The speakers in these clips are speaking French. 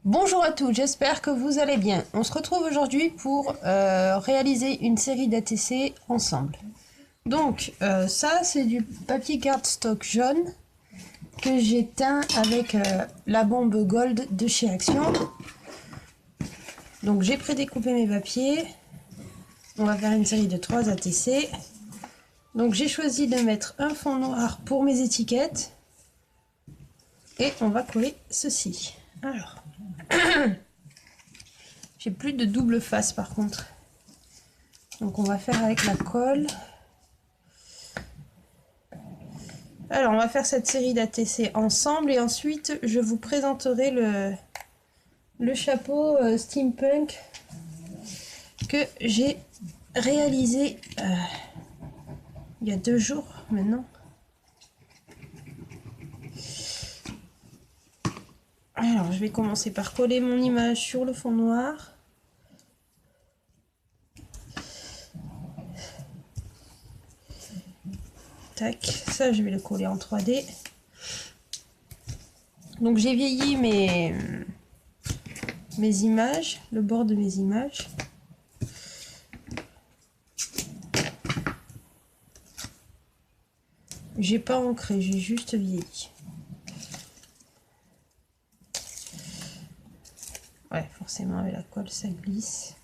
Bonjour à tous, j'espère que vous allez bien. On se retrouve aujourd'hui pour réaliser une série d'ATC ensemble. Donc ça c'est du papier cardstock jaune que j'ai teint avec la bombe gold de chez Action. Donc j'ai prédécoupé mes papiers. On va faire une série de 3 ATC. Donc j'ai choisi de mettre un fond noir pour mes étiquettes. Et on va coller ceci. Alors... J'ai plus de double face par contre. Donc on va faire avec la colle. Alors on va faire cette série d'ATC ensemble et ensuite je vous présenterai le chapeau steampunk que j'ai réalisé il y a 2 jours maintenant. Alors je vais commencer par coller mon image sur le fond noir. Tac, ça je vais le coller en 3D. Donc j'ai vieilli mes images, le bord de mes images. J'ai pas ancré, j'ai juste vieilli. Ouais, forcément avec la colle ça glisse.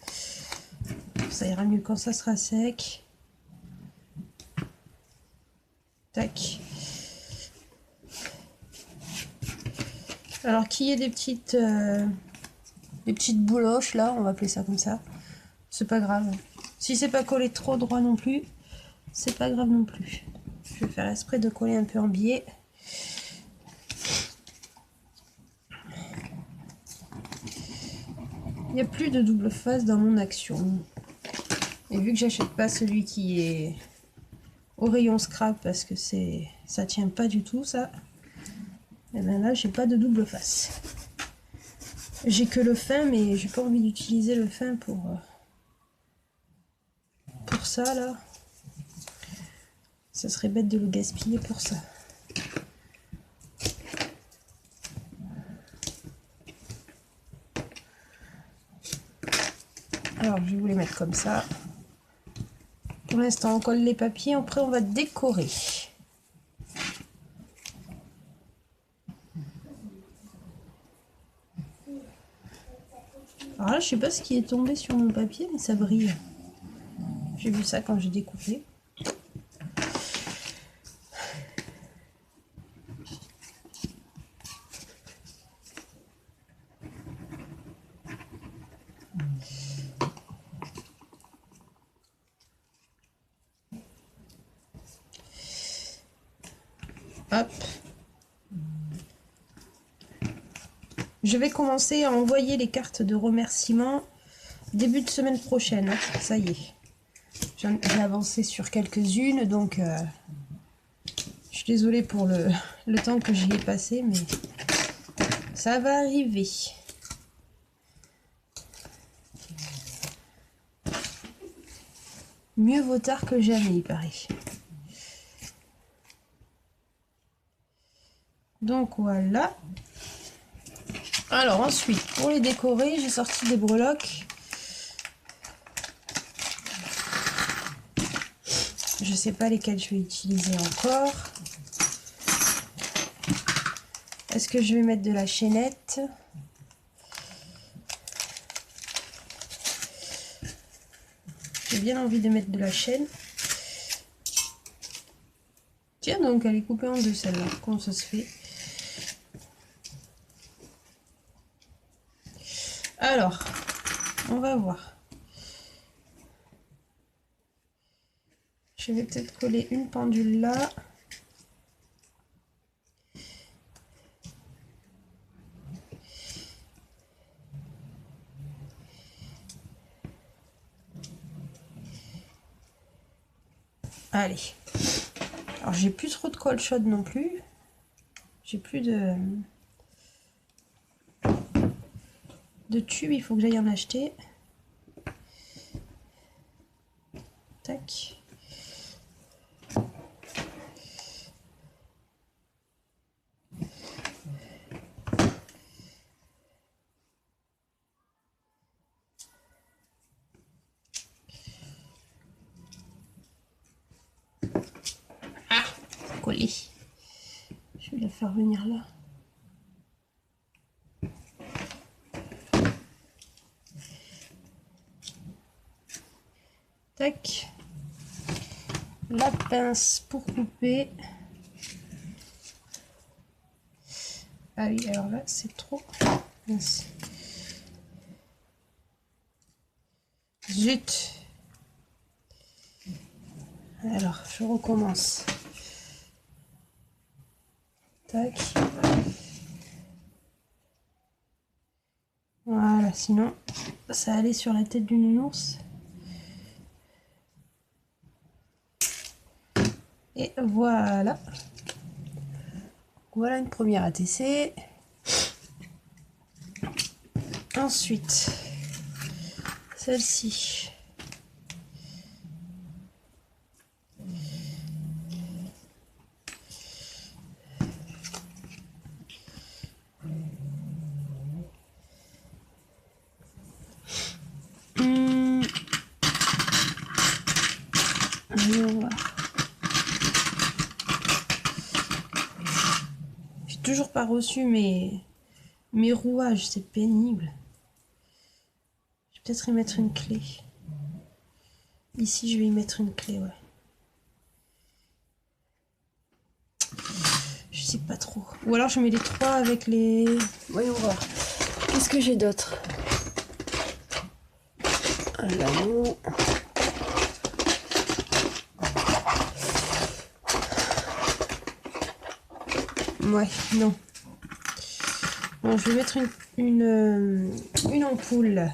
Ça ira mieux quand ça sera sec. Tac. Alors qu'il y ait des petites bouloches là, on va appeler ça comme ça. C'est pas grave. Si c'est pas collé trop droit non plus, c'est pas grave non plus. Je vais faire exprès de coller un peu en biais. Il n'y a plus de double face dans mon Action. Et vu que j'achète pas celui qui est au rayon scrap parce que ça tient pas du tout ça, et bien là j'ai pas de double face. J'ai que le fin mais j'ai pas envie d'utiliser le fin pour ça là. Ça serait bête de le gaspiller pour ça. Alors je vais vous les mettre comme ça. Pour l'instant on colle les papiers, après on va décorer. Alors là je sais pas ce qui est tombé sur mon papier mais ça brille. J'ai vu ça quand j'ai découpé. Hop. Je vais commencer à envoyer les cartes de remerciement début de semaine prochaine. Ça y est. J'ai avancé sur quelques-unes, donc je suis désolée pour le temps que j'y ai passé, mais ça va arriver. Mieux vaut tard que jamais, il paraît. Donc voilà. Alors ensuite, pour les décorer, j'ai sorti des breloques. Je sais pas lesquelles je vais utiliser encore. Est-ce que je vais mettre de la chaînette? J'ai bien envie de mettre de la chaîne. Tiens donc, elle est coupée en deux celle-là. Comment ça se fait? Alors, on va voir. Je vais peut-être coller une pendule là. Allez. Alors j'ai plus trop de colle chaude non plus. J'ai plus de tubes, il faut que j'aille en acheter. Tac. faire venir là. Tac. La pince pour couper. Ah oui, alors là, c'est trop mince. Zut. Alors, je recommence. Tac. Voilà, sinon, ça allait sur la tête du nounours. Et voilà. Voilà une première ATC. Ensuite, celle-ci. Voyons voir. J'ai toujours pas reçu mes rouages, c'est pénible. Je vais peut-être y mettre une clé. Ici, je vais y mettre une clé, ouais. Je sais pas trop. Ou alors je mets les 3 avec les... Voyons voir. Qu'est-ce que j'ai d'autre? Un l'anneau. Ouais, non. Bon, je vais mettre une ampoule.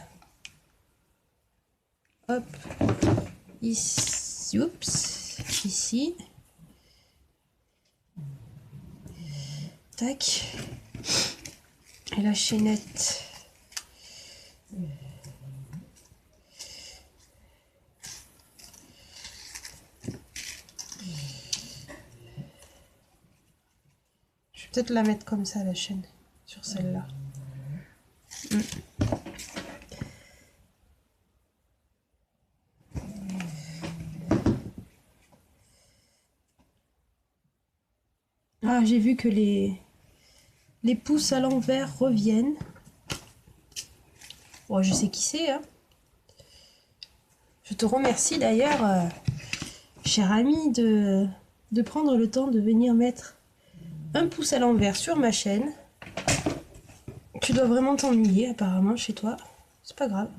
Hop. Ici. Oups. Ici. Tac. Et la chaînette. Je vais peut-être la mettre comme ça, la chaîne, sur celle-là. Ah, j'ai vu que les pouces à l'envers reviennent. Bon, je sais qui c'est, hein. Je te remercie d'ailleurs, cher ami, de prendre le temps de venir mettre un pouce à l'envers sur ma chaîne. Tu dois vraiment t'ennuyer apparemment chez toi. C'est pas grave.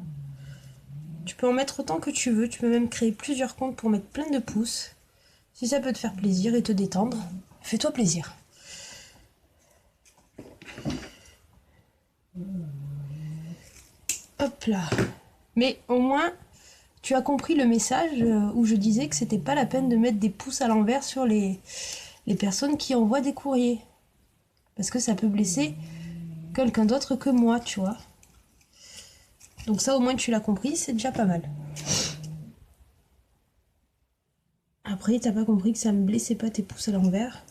Tu peux en mettre autant que tu veux. Tu peux même créer plusieurs comptes pour mettre plein de pouces. Si ça peut te faire plaisir et te détendre, fais-toi plaisir. Hop là. Mais au moins, tu as compris le message où je disais que c'était pas la peine de mettre des pouces à l'envers sur les personnes qui envoient des courriers. Parce que ça peut blesser quelqu'un d'autre que moi, tu vois. Donc ça, au moins, tu l'as compris, c'est déjà pas mal. Après, t'as pas compris que ça me blessait pas tes pouces à l'envers.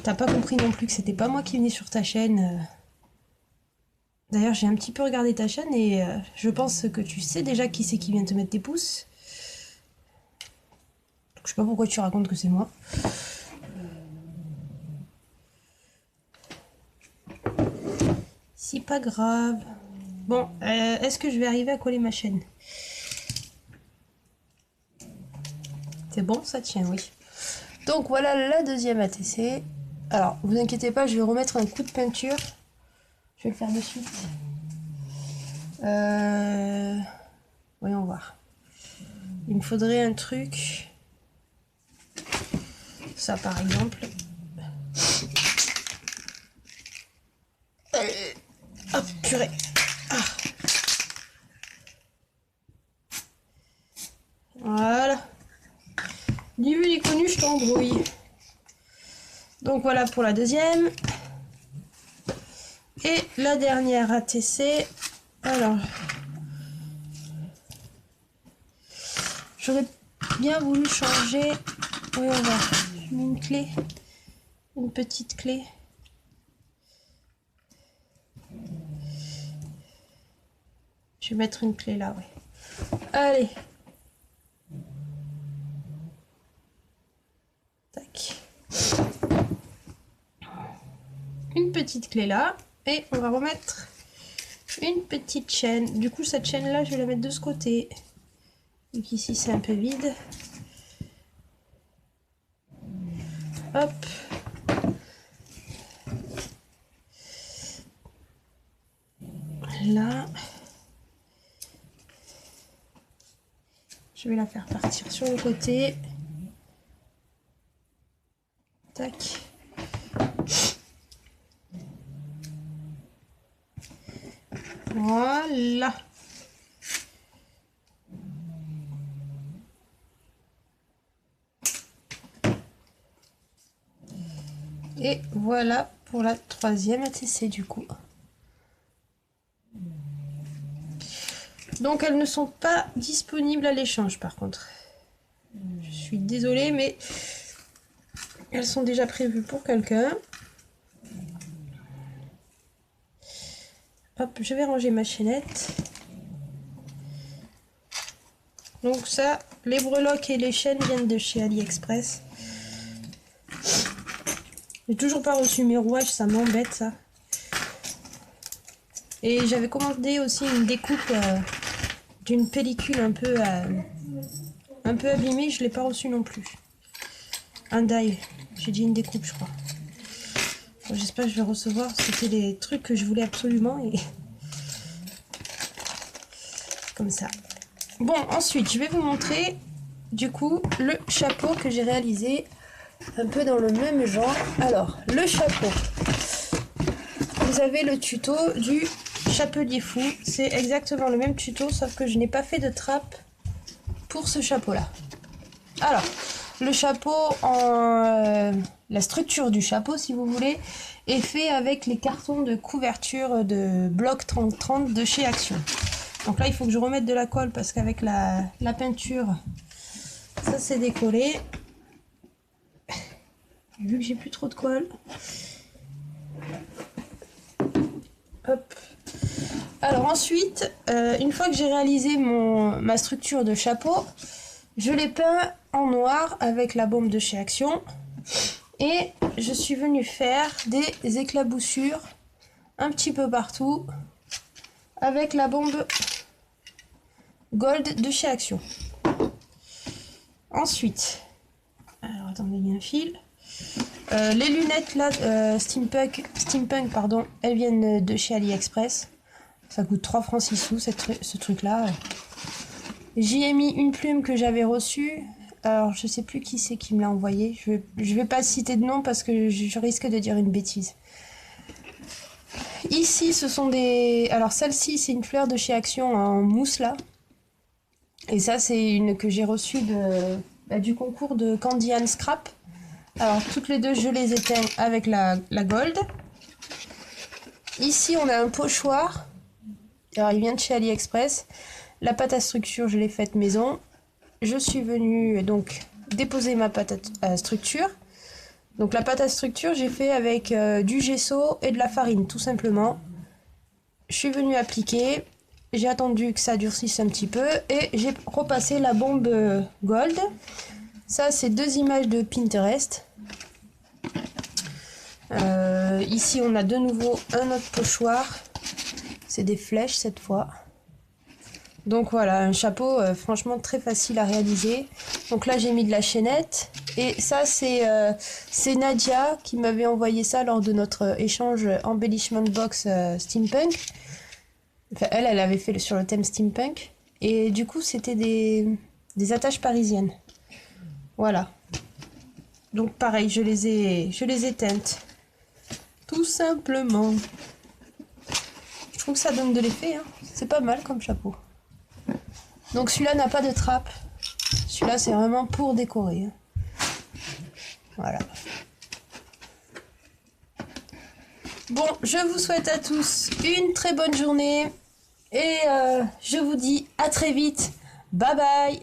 T'as pas compris non plus que c'était pas moi qui venais sur ta chaîne. D'ailleurs, j'ai un petit peu regardé ta chaîne et je pense que tu sais déjà qui c'est qui vient te mettre tes pouces. Donc, je sais pas pourquoi tu racontes que c'est moi. C'est pas grave. Bon, est-ce que je vais arriver à coller ma chaîne? C'est bon, ça tient, oui. Donc voilà la deuxième ATC. Alors, vous inquiétez pas, je vais remettre un coup de peinture. Je vais le faire de suite. Voyons voir. Il me faudrait un truc. Ça par exemple. Hop, purée. Ah. Voilà. Ni vu ni connu, je t'embrouille. Donc voilà pour la deuxième. Et la dernière ATC. Alors, j'aurais bien voulu changer. Oui, on va. Je mets une clé. Une petite clé. Je vais mettre une clé là, ouais. Allez. Tac. petite clé là. Et on va remettre une petite chaîne. Du coup, cette chaîne là, je vais la mettre de ce côté. Donc ici, c'est un peu vide. Hop. Là. Je vais la faire partir sur le côté. Tac. Voilà. Et voilà pour la troisième ATC du coup. Donc elles ne sont pas disponibles à l'échange par contre. Je suis désolée mais elles sont déjà prévues pour quelqu'un. Hop, je vais ranger ma chaînette. Donc ça, les breloques et les chaînes viennent de chez AliExpress. J'ai toujours pas reçu mes rouages, ça m'embête ça. Et j'avais commandé aussi une découpe d'une pellicule un peu abîmée, je l'ai pas reçu non plus. Un die, j'ai dit une découpe je crois. Bon, j'espère que je vais recevoir, c'était des trucs que je voulais absolument et comme ça. Bon, ensuite je vais vous montrer du coup le chapeau que j'ai réalisé un peu dans le même genre. Alors, le chapeau. Vous avez le tuto du chapelier fou. C'est exactement le même tuto, sauf que je n'ai pas fait de trappe pour ce chapeau-là. Alors, le chapeau, la structure du chapeau, si vous voulez, est fait avec les cartons de couverture de bloc 3030 de chez Action. Donc là, il faut que je remette de la colle parce qu'avec la peinture, ça s'est décollé. Vu que j'ai plus trop de colle. Hop. Alors ensuite, une fois que j'ai réalisé ma structure de chapeau, je l'ai peint en noir avec la baume de chez Action. Et je suis venue faire des éclaboussures un petit peu partout avec la bombe gold de chez Action. Ensuite, alors attendez, il y a un fil. Les lunettes là, steampunk pardon, elles viennent de chez AliExpress. Ça coûte 3 francs 6 sous ce truc là. J'y ai mis une plume que j'avais reçue. Alors je sais plus qui c'est qui me l'a envoyé. Je vais pas citer de nom parce que je risque de dire une bêtise. Ici ce sont des... Alors celle-ci c'est une fleur de chez Action en mousse là. Et ça c'est une que j'ai reçue du concours de Candy and Scrap. Alors toutes les deux je les éteins avec la gold. Ici on a un pochoir. Alors il vient de chez AliExpress. La pâte à structure je l'ai faite maison. Je suis venue donc déposer ma pâte à structure. Donc la pâte à structure j'ai fait avec du gesso et de la farine tout simplement. Je suis venue appliquer. J'ai attendu que ça durcisse un petit peu et j'ai repassé la bombe gold. Ça c'est 2 images de Pinterest. Ici on a de nouveau un autre pochoir. C'est des flèches cette fois. Donc voilà, un chapeau franchement très facile à réaliser. Donc là j'ai mis de la chaînette. Et ça c'est Nadia qui m'avait envoyé ça lors de notre échange embellishment box steampunk. Enfin elle avait fait sur le thème steampunk. Et du coup c'était des attaches parisiennes. Voilà. Donc pareil, je les ai teintes. Tout simplement. Je trouve que ça donne de l'effet, hein. C'est pas mal comme chapeau. Donc celui-là n'a pas de trappe. Celui-là c'est vraiment pour décorer. Hein. Voilà. Bon, je vous souhaite à tous une très bonne journée. Et je vous dis à très vite. Bye bye.